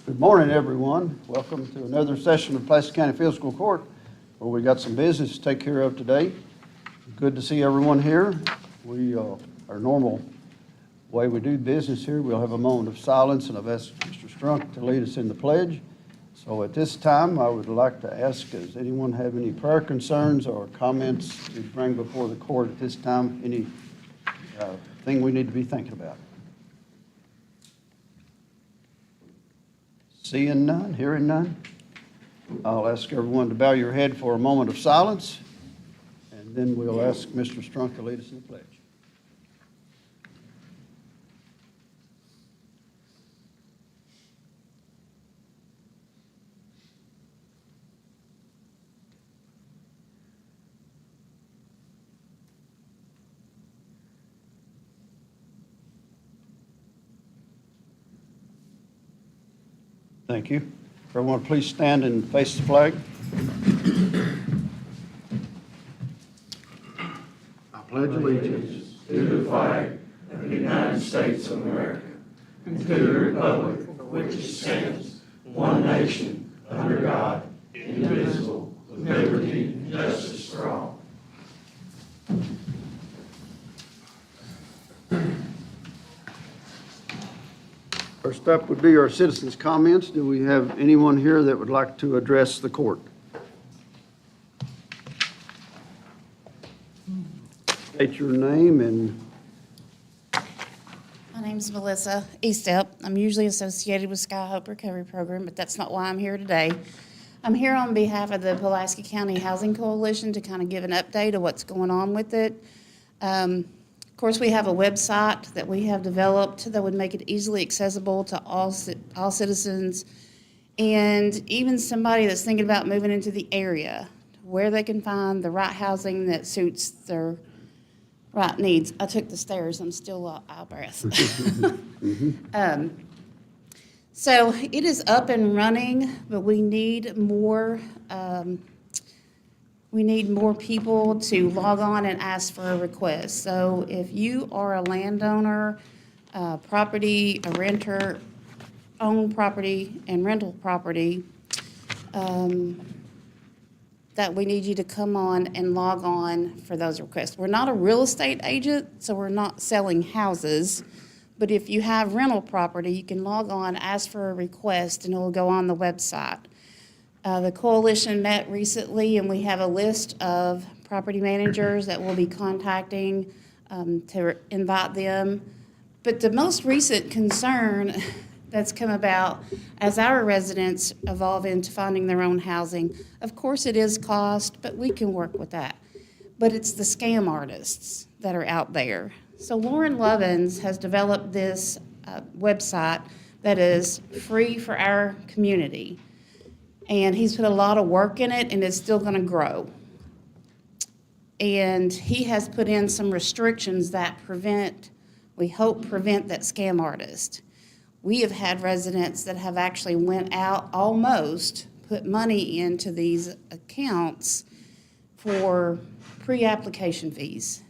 Good morning, everyone. Welcome to another session of Pulaski County Fiscal Court, where we got some business to take care of today. Good to see everyone here. Our normal way we do business here, we'll have a moment of silence, and I've asked Mr. Strunk to lead us in the pledge. So at this time, I would like to ask, does anyone have any prayer concerns or comments to bring before the court at this time? Any thing we need to be thinking about? Seeing none, hearing none, I'll ask everyone to bow your head for a moment of silence, and then we'll ask Mr. Strunk to lead us in the pledge. Thank you. Everyone, please stand and face the flag. I pledge allegiance to the flag of the United States of America and to the republic for which it stands, one nation, under God, indivisible, with liberty and justice for all. First up would be our citizens' comments. Do we have anyone here that would like to address the court? State your name and... My name's Melissa Eastep. I'm usually associated with Sky Hope Recovery Program, but that's not why I'm here today. I'm here on behalf of the Pulaski County Housing Coalition to kind of give an update of what's going on with it. Of course, we have a website that we have developed that would make it easily accessible to all citizens, and even somebody that's thinking about moving into the area, where they can find the right housing that suits their right needs. I took the stairs. I'm still out of breath. So it is up and running, but we need more. We need more people to log on and ask for a request. So if you are a landowner, a renter, own property and rental property, that we need you to come on and log on for those requests. We're not a real estate agent, so we're not selling houses. But if you have rental property, you can log on, ask for a request, and it will go on the website. The coalition met recently, and we have a list of property managers that we'll be contacting to invite them. But the most recent concern that's come about as our residents evolve into finding their own housing, of course it is cost, but we can work with that. But it's the scam artists that are out there. So Lauren Lovins has developed this website that is free for our community. And he's put a lot of work in it, and it's still going to grow. And he has put in some restrictions that we hope prevent that scam artist. We have had residents that have actually went out almost, put money into these accounts for pre-application fees.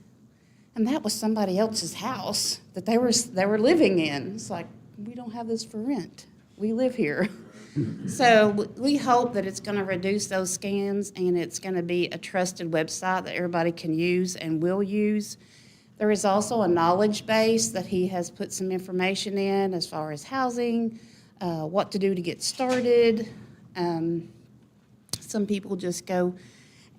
And that was somebody else's house that they were living in. It's like, we don't have this for rent. We live here. So we hope that it's going to reduce those scams, and it's going to be a trusted website that everybody can use and will use. There is also a knowledge base that he has put some information in as far as housing, what to do to get started. Some people just go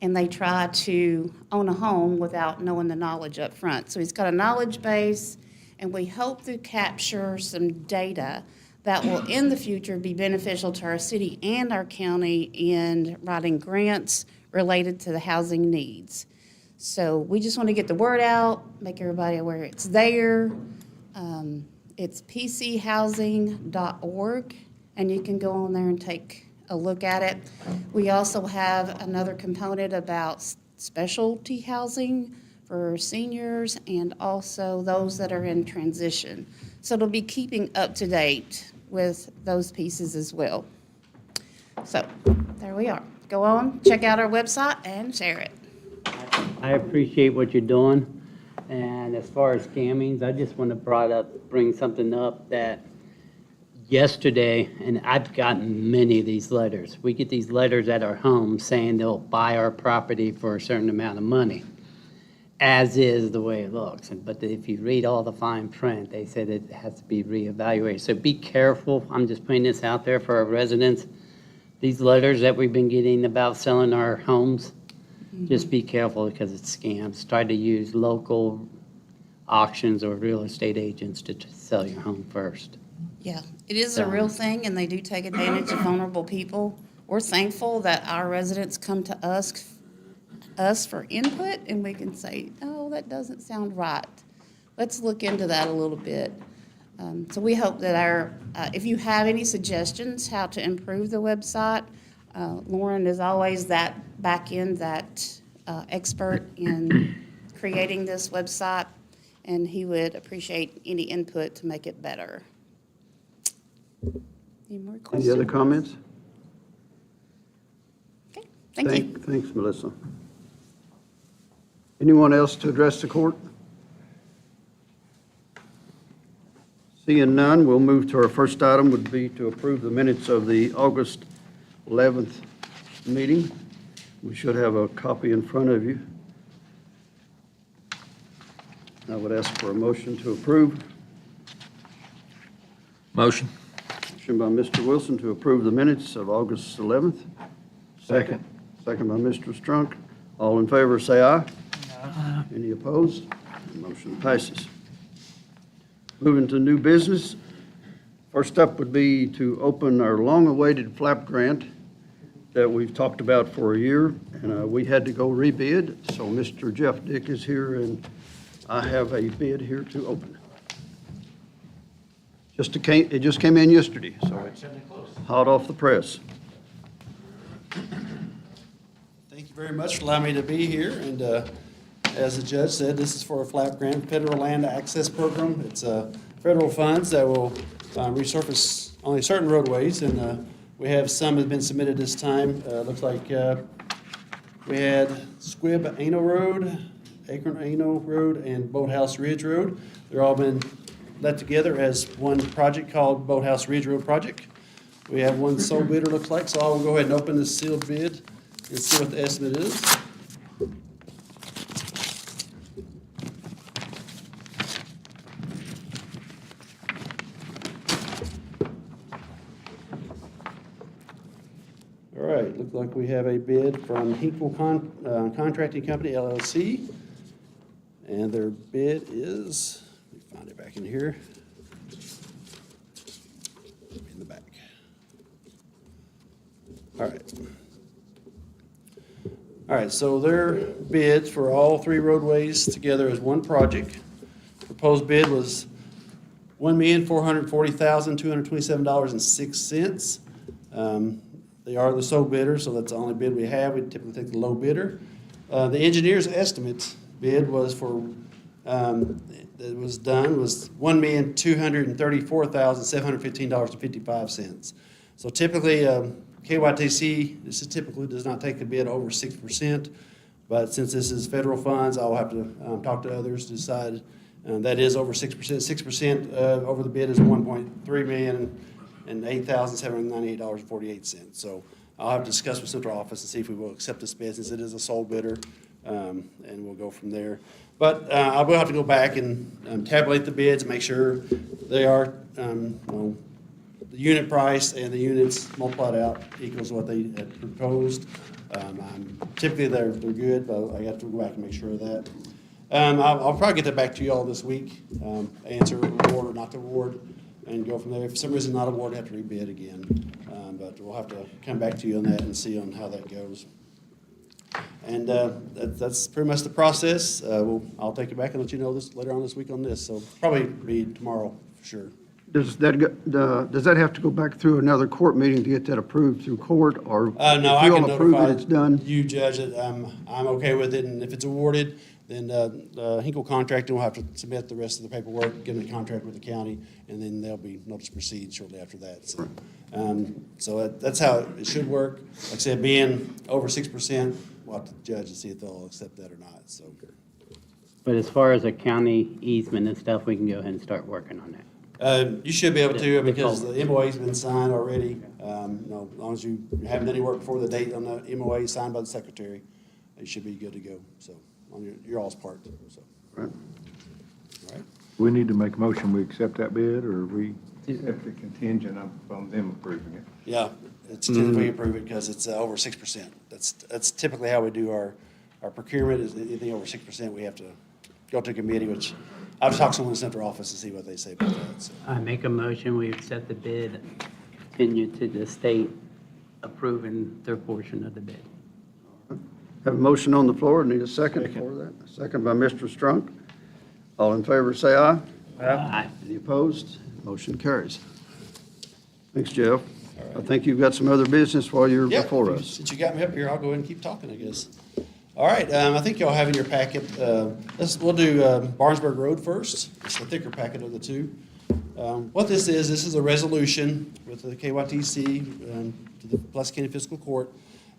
and they try to own a home without knowing the knowledge up front. So he's got a knowledge base, and we hope to capture some data that will in the future be beneficial to our city and our county in writing grants related to the housing needs. So we just want to get the word out, make everybody aware it's there. It's pchousing.org, and you can go on there and take a look at it. We also have another component about specialty housing for seniors and also those that are in transition. So it'll be keeping up to date with those pieces as well. So there we are. Go on, check out our website and share it. I appreciate what you're doing. And as far as scammings, I just want to bring something up that yesterday, and I've gotten many of these letters. We get these letters at our home saying they'll buy our property for a certain amount of money, as is the way it looks. But if you read all the fine print, they said it has to be reevaluated. So be careful. I'm just putting this out there for our residents. These letters that we've been getting about selling our homes, just be careful because it's scams. Try to use local auctions or real estate agents to sell your home first. Yeah, it is a real thing, and they do take advantage of vulnerable people. We're thankful that our residents come to us for input, and we can say, oh, that doesn't sound right. Let's look into that a little bit. So we hope that if you have any suggestions how to improve the website, Lauren is always that back end, that expert in creating this website, and he would appreciate any input to make it better. Any more questions? Any other comments? Okay, thank you. Thanks, Melissa. Anyone else to address the court? Seeing none, we'll move to our first item would be to approve the minutes of the August 11th meeting. We should have a copy in front of you. I would ask for a motion to approve. Motion. Motion by Mr. Wilson to approve the minutes of August 11th. Second. Second by Mr. Strunk. All in favor, say aye. Aye. Any opposed? Motion passes. Moving to new business. First up would be to open our long-awaited flap grant that we've talked about for a year, and we had to go rebid. So Mr. Jeff Dick is here, and I have a bid here to open. It just came in yesterday, so it's hot off the press. Thank you very much for allowing me to be here. And as the judge said, this is for a flap grant federal land access program. It's federal funds that will resurface only certain roadways. And we have some that have been submitted this time. Looks like we had Squibb Ano Road, Akron Ano Road, and Boathouse Ridge Road. They're all been let together as one project called Boathouse Ridge Road Project. We have one sole bidder, looks like, so I will go ahead and open this sealed bid and see what the estimate is. All right, looks like we have a bid from Hinkle Contracting Company, LLC. And their bid is, let me find it back in here. In the back. All right. All right, so their bids for all three roadways together as one project. Proposed bid was $1,440,227.06. They are the sole bidder, so that's the only bid we have. We typically take the low bidder. The engineer's estimate bid was for, that was done, was $1,234,715.55. So typically, KYTC, this is typically does not take a bid over 6%, but since this is federal funds, I'll have to talk to others to decide. That is over 6%. 6% over the bid is $1.3 million and $8,798.48. So I'll have to discuss with central office and see if we will accept this bid since it is a sole bidder, and we'll go from there. But I will have to go back and tabulate the bids and make sure they are, well, the unit price and the units multiplied out equals what they had proposed. Typically they're good, but I have to go back and make sure of that. I'll probably get that back to you all this week, answer award or not award, and go from there. If for some reason not award, I have to rebid again. But we'll have to come back to you on that and see on how that goes. And that's pretty much the process. I'll take it back and let you know this later on this week on this. So probably be tomorrow for sure. Does that have to go back through another court meeting to get that approved through court, or No, I if you can all approve it, notify it's done? you, Judge, that I'm okay with it, and if it's awarded, then Hinkle Contracting will have to submit the rest of the paperwork, get a contract with the county, and then there'll be notice to proceed shortly after that. So, so that's how it should work. Like I said, being over 6%, we'll have to judge and see if they'll accept that or not. So. But as far as a county easement and stuff, we can go ahead and start working on that. You should be able to, The because culvert. the MOA's been signed already. As long as you haven't done any work before the date on the MOA signed by the secretary, you should be good to go, so, on your all's part, so. Right. All right. We need to make a motion, we accept that bid, or we accept the contingent on them approving it? Yeah, it's typically approve it because it's over 6%. That's typically how we do our procurement, is anything over 6%, we have to go to committee, which I've talked to someone in the central office to see what they say about that, so. I make a motion, we accept the bid, continue to the state approving their portion of the bid. Have a motion on the floor, need a second for that. Second by Mr. Strunk. All in favor, say aye. Aye. Any opposed? Motion carries. Thanks, Jeff. I think you've got some other business while you're Yeah, before us. since you got me up here, I'll go ahead and keep talking, I guess. All right, I think y'all have in your packet, we'll do Barnesburg Road first. It's the thicker packet of the two. What this is a resolution with the KYTC to the Pulaski County Fiscal Court.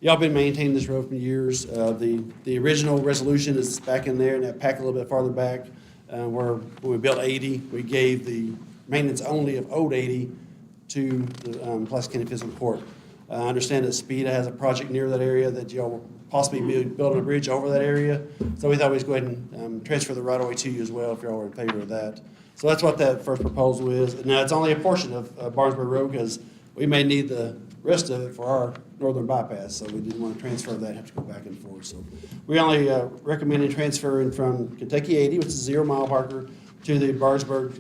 Y'all been maintaining this road for years. The original resolution is back in there, in that packet a little bit farther back, where when we built 80, we gave the maintenance only of old 80 to the Pulaski County Fiscal Court. I understand that SPEDA has a project near that area that y'all will possibly be building a bridge over that area. So we thought we'd go ahead and transfer the right-of-way to you as well, if y'all are in favor of that. So that's what that first proposal is. Now, it's only a portion of Barnesburg Road, because we may need the rest of it for our northern bypass, so we didn't want to transfer that, have to go back and forth. So we only recommended transferring from Kentucky 80, which is 0 mile marker, to the Barnesburg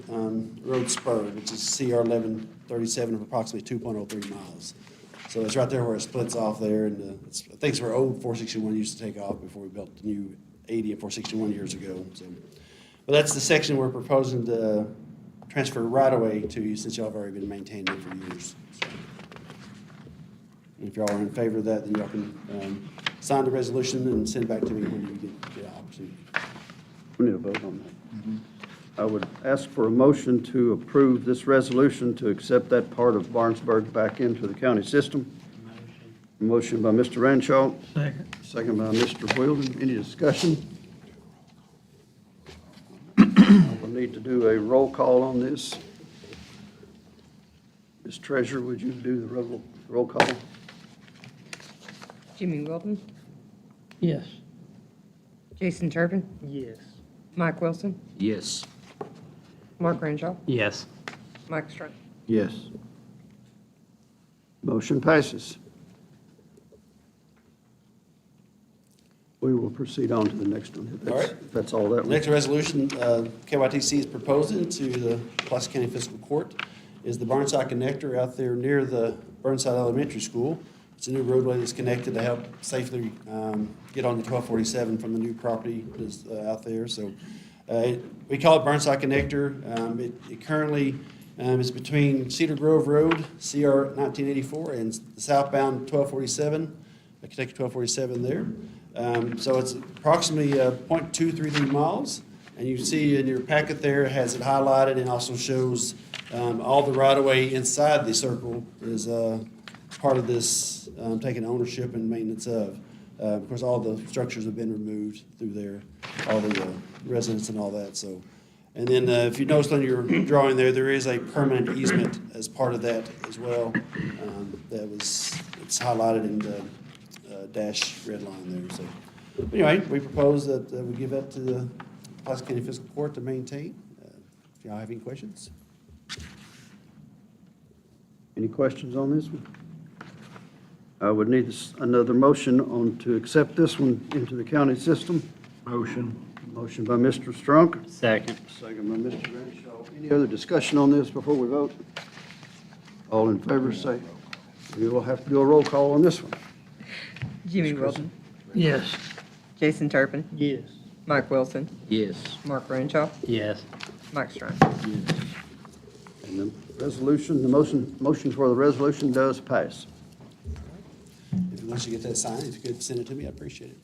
Road spur, which is CR 1137 of approximately 2.03 miles. So it's right there where it splits off there, and I think it's where old 461 used to take off before we built the new 80 and 461 years ago. So, but that's the section we're proposing to transfer right away to you, since y'all have already been maintaining it for years. So, if y'all are in favor of that, then y'all can sign the resolution and send it back to me when you get the opportunity. We need a vote on that. I would ask for a motion to approve this resolution to accept that part of Barnesburg back into the county system. Motion by Mr. Renshaw. Second. Second by Mr. Wheeldon. Any discussion? We'll need to do a roll call on this. Ms. Treasurer, would you do the roll call? Jimmy Wilton, Yes. Jason Turpin, Yes. Mike Wilson, Yes. Mark Renshaw, Yes. Mike Strunk. Yes. Motion passes. We will proceed on to the next one. If that's- All right. If that's all that The was. next resolution KYTC is proposing to the Pulaski County Fiscal Court is the Burnside Connector out there near the Burnside Elementary School. It's a new roadway that's connected to help safely get on the 1247 from the new property that's out there. So we call it Burnside Connector. It currently is between Cedar Grove Road, CR 1984, and the southbound 1247, the Kentucky 1247 there. So it's approximately 0.233 miles. And you see in your packet there, it has it highlighted and also shows all the right-of-way inside the circle is part of this taking ownership and maintenance of. Of course, all the structures have been removed through there, all the residents and all that, so. And then if you noticed on your drawing there, there is a permanent easement as part of that as well. It's highlighted in the dash red line there, so. Anyway, we propose that we give that to the Pulaski County Fiscal Court to maintain. If y'all have any questions? Any questions on this one? I would need another motion on to accept this one into the county system. Motion. Motion by Mr. Strunk, Second. second by Mr. Renshaw. Any other discussion on this before we vote? All in favor, say. We will have to do a roll call on this one. Jimmy Wilton, Yes. Jason Turpin, Yes. Mike Wilson, Yes. Mark Renshaw, Yes. Mike Strunk. And the resolution, the motion for the resolution does pass. Once you get that signed, if you could send it to me, I appreciate it.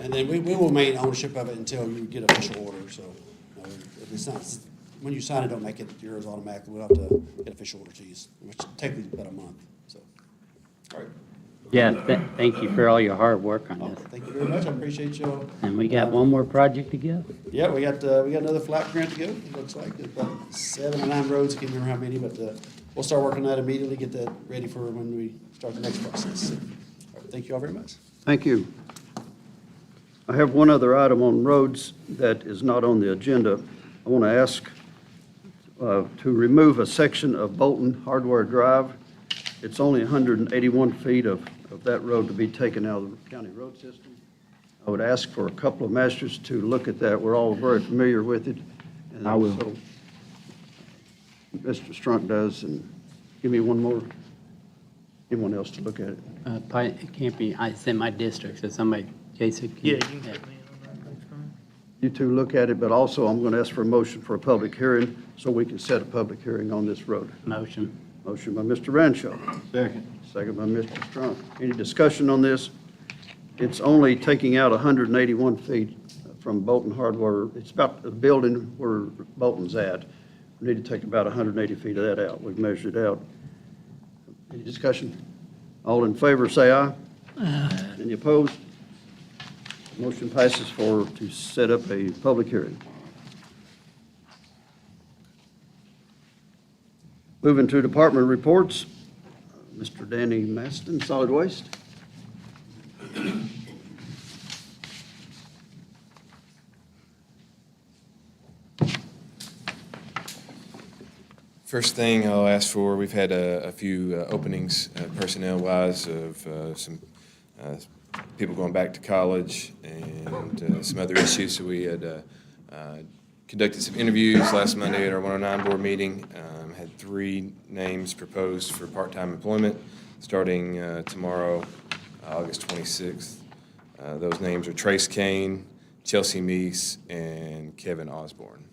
And then we will maintain ownership of it until you get official order, so if it's not, when you sign it, don't make it yours automatically. We'll have to get official order to you, which takes about a month, so. All right. Yeah, thank you for all your hard work on Oh, this. thank you very much. I appreciate y'all. And we got one more project to go. Yeah, we got another flap grant to go. It looks like it's about 7 or 9 roads. I can't remember how many, but we'll start working on that immediately, get that ready for when we start the next process. So, all right, thank you all very much. Thank you. I have one other item on roads that is not on the agenda. I want to ask to remove a section of Bolton Hardware Drive. It's only 181 feet of that road to be taken out of the county road system. I would ask for a couple of masters to look at that. We're all very familiar with it. And I will. so Mr. Strunk does, and give me one more, anyone else to look at it. It can't be, it's in my district, so somebody, Jason. Yeah, you can put me in on that, that's fine. You two look at it, but also I'm going to ask for a motion for a public hearing so we can set a public hearing on this road. Motion. Motion by Mr. Ranshaw, Second. second by Mr. Strunk. Any discussion on this? It's only taking out 181 feet from Bolton Hardware. It's about the building where Bolton's at. We need to take about 180 feet of that out. We've measured it out. Any discussion? All in favor, say aye. Aye. Any opposed? Motion passes to set up a public hearing. Moving to department reports, Mr. Danny Maston, Solid Waste. First thing I'll ask for, we've had a few openings personnel-wise of some people going back to college and some other issues. So we had conducted some interviews last Monday at our 109 board meeting. Had 3 names proposed for part-time employment starting tomorrow, August 26th. Those names are Trace Kane, Chelsea Meese, and Kevin Osborne.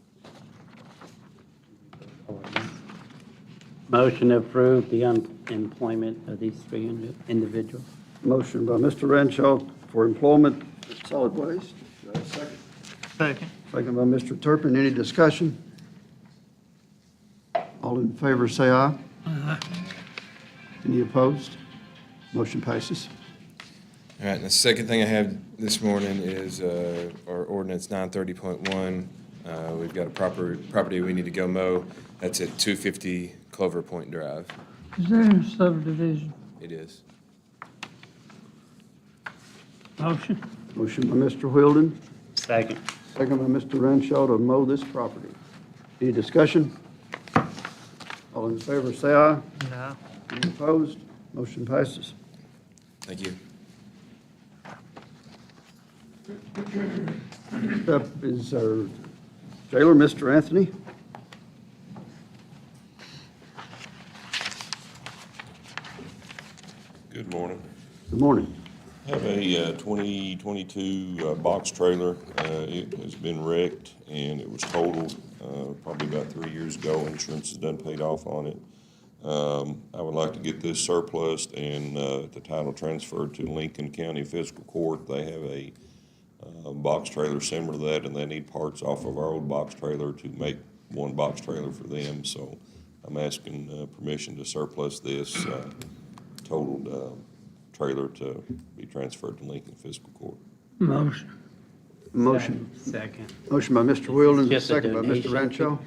Motion to approve the employment of these 3 individuals. Motion by Mr. Ranshaw for employment at Solid Waste. Do I have a second? Second. Second by Mr. Turpin. Any discussion? All in favor, say aye. Aye. Any opposed? Motion passes. All right, and the second thing I have this morning is our ordinance 930.1. We've got a property we need to go mow. That's at 250 Clover Point Drive. Is there a subdivision? It is. Motion? Motion by Mr. Whildon, Second. second by Mr. Ranshaw to mow this property. Any discussion? All in favor, say aye. No. Any opposed? Motion passes. Thank you. Next up is our jailer, Mr. Anthony. Good morning. Good morning. I have a 2022 box trailer. It has been wrecked and it was totaled probably about 3 years ago. Insurance has done paid off on it. I would like to get this surplused and the title transferred to Lincoln County Fiscal Court. They have a box trailer similar to that, and they need parts off of our old box trailer to make one box trailer for them. So I'm asking permission to surplus this totaled trailer to be transferred to Lincoln Fiscal Court. Motion. Motion. Second. Motion by Mr. Whildon, Just a second by Mr. donation.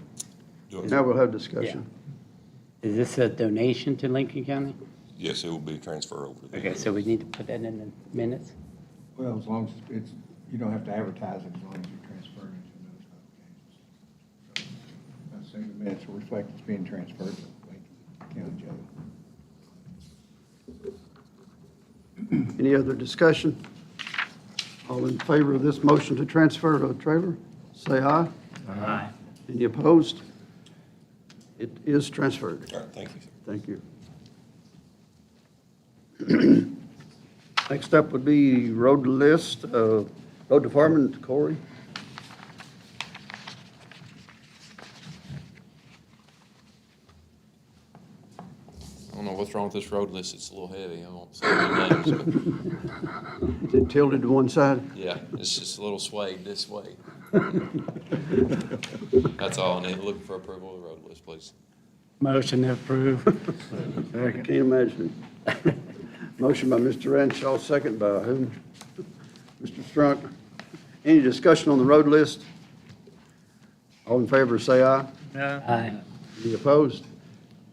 Ranshaw. Now we'll have discussion. Is this a donation to Lincoln County? Yes, it will be transferred over there. Okay, so we need to put that in the minutes? Well, as long as it's, you don't have to advertise it as long as you transfer it to those publications. So, I think the minutes will reflect it's being transferred to Lincoln County Jail. Any other discussion? All in favor of this motion to transfer to a trailer, say aye. Aye. Any opposed? It is transferred. All right, thank you, sir. Thank you. Next up would be road list, road department, Corey. I don't know what's wrong with this road list. It's a little heavy. I won't say any names, Is it tilted to one side? but yeah, it's just a little swayed this way. That's all I need. Looking for approval of the road list, please. Motion to approve. I can't imagine. Motion by Mr. Renshaw, second by whom? Mr. Strunk. Any discussion on the road list? All in favor, say aye. Aye. Any opposed?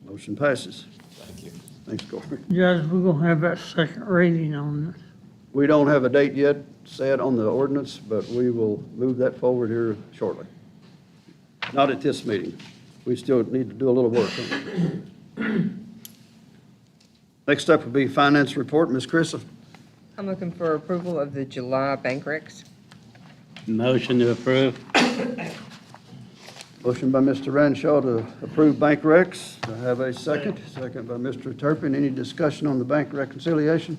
Motion passes. Thank you. Thanks, Corey. Judge, we're gonna have that second reading on this. We don't have a date yet set on the ordinance, but we will move that forward here shortly. Not at this meeting. We still need to do a little work on it. Next up will be finance report, Ms. Chrissa. I'm looking for approval of the July bank recs. Motion to approve. Motion by Mr. Renshaw to approve bank recs. Do I have a second? Second by Mr. Turpin. Any discussion on the bank reconciliation?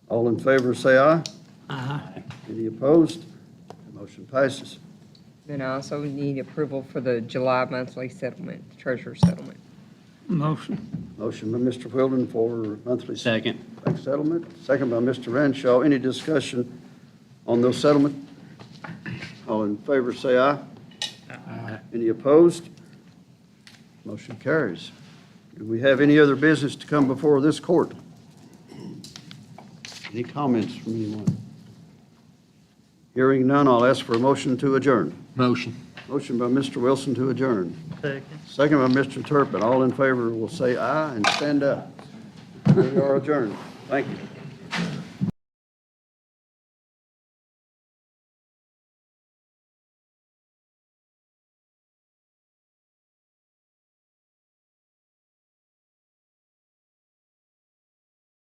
All in favor, say aye. Aye. Any opposed? Motion passes. Then I also need approval for the July monthly settlement, treasurer settlement. Motion. Motion by Mr. Whildon for monthly Second. bank settlement. Second by Mr. Renshaw. Any discussion on those settlement? All in favor, say aye. Aye. Any opposed? Motion carries. Do we have any other business to come before this court? Any comments from anyone? Hearing none, I'll ask for a motion to adjourn. Motion. Motion by Mr. Wilson to adjourn. Second. Second by Mr. Turpin. All in favor will say aye and stand up. We are adjourned. Thank you.